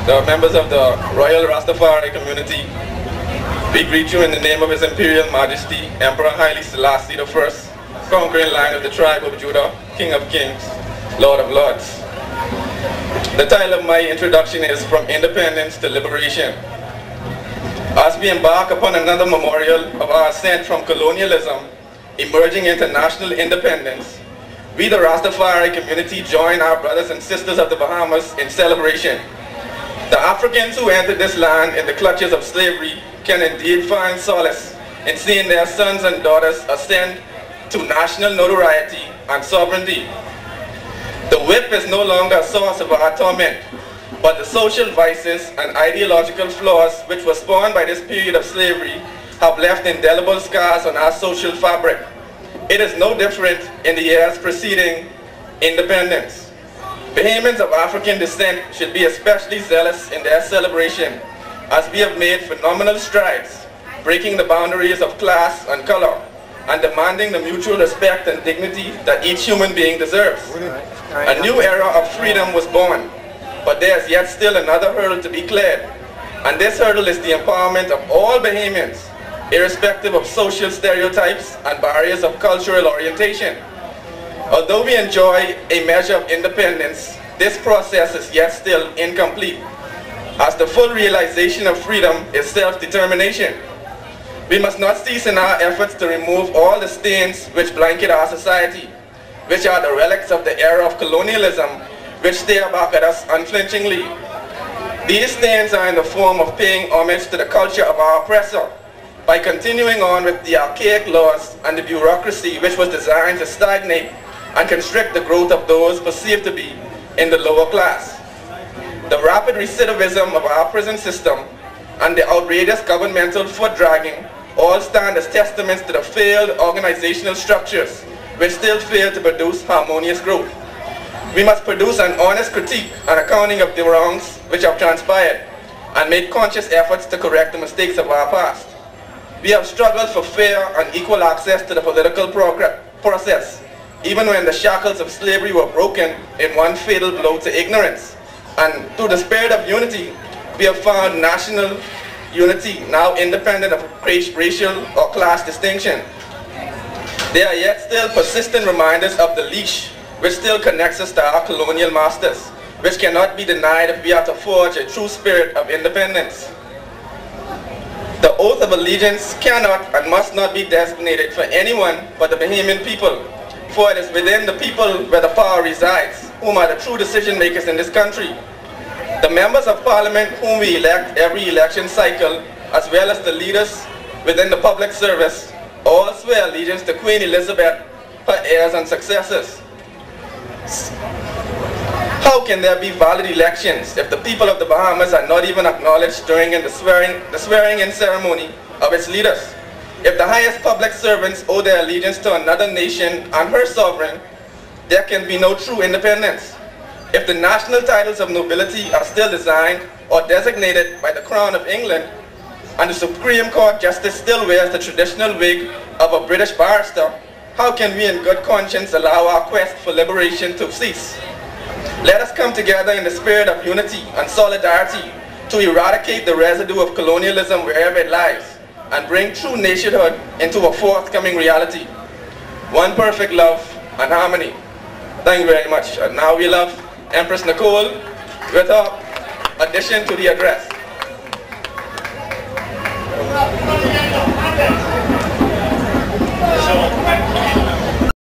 the members of the Royal Rastafari community, we greet you in the name of His Imperial Majesty, Emperor Haile Selassie I, conquering line of the tribe of Judah, King of Kings, Lord of Lords. The title of my introduction is From Independence to Liberation. As we embark upon another memorial of our ascent from colonialism, emerging into national independence, we the Rastafari community join our brothers and sisters of the Bahamas in celebration. The Africans who entered this land in the clutches of slavery can indeed find solace in seeing their sons and daughters ascend to national notoriety and sovereignty. The whip is no longer a source of our torment, but the social vices and ideological flaws which were spawned by this period of slavery have left indelible scars on our social fabric. It is no different in the years preceding independence. Bahamians of African descent should be especially zealous in their celebration, as we have made phenomenal strides, breaking the boundaries of class and color, and demanding the mutual respect and dignity that each human being deserves. A new era of freedom was born, but there is yet still another hurdle to be cleared, and this hurdle is the empowerment of all Bahamians, irrespective of social stereotypes and barriers of cultural orientation. Although we enjoy a measure of independence, this process is yet still incomplete, as the full realization of freedom is self-determination. We must not cease in our efforts to remove all the stains which blanket our society, which are the relics of the era of colonialism, which stare back at us unflinchingly. These stains are in the form of paying homage to the culture of our oppressor, by continuing on with the archaic laws and the bureaucracy which was designed to stagnate and constrict the growth of those perceived to be in the lower class. The rapid recidivism of our prison system and the outrageous governmental foot dragging all stand as testaments to the failed organizational structures which still fail to produce harmonious growth. We must produce an honest critique and accounting of the wrongs which have transpired and make conscious efforts to correct the mistakes of our past. We have struggled for fair and equal access to the political process, even when the shackles of slavery were broken in one fatal blow to ignorance. And through the spirit of unity, we have found national unity, now independent of racial or class distinction. There are yet still persistent reminders of the leash which still connects us to our colonial masters, which cannot be denied if we are to forge a true spirit of independence. The oath of allegiance cannot and must not be designated for anyone but the Bahamian people, for it is within the people where the power resides, whom are the true decision makers in this country. The members of parliament whom we elect every election cycle, as well as the leaders within the public service, all swear allegiance to Queen Elizabeth, her heirs and successors. How can there be valid elections if the people of the Bahamas are not even acknowledged during the swearing-in ceremony of its leaders? If the highest public servants owe their allegiance to another nation and her sovereign, there can be no true independence. If the national titles of nobility are still designed or designated by the Crown of England, and the Supreme Court Justice still wears the traditional wig of a British barrister, how can we in good conscience allow our quest for liberation to cease? Let us come together in the spirit of unity and solidarity to eradicate the residue of colonialism wherever it lies and bring true nationhood into a forthcoming reality. One perfect love and harmony. Thank you very much. And now we love Empress Nicole with her addition to the address.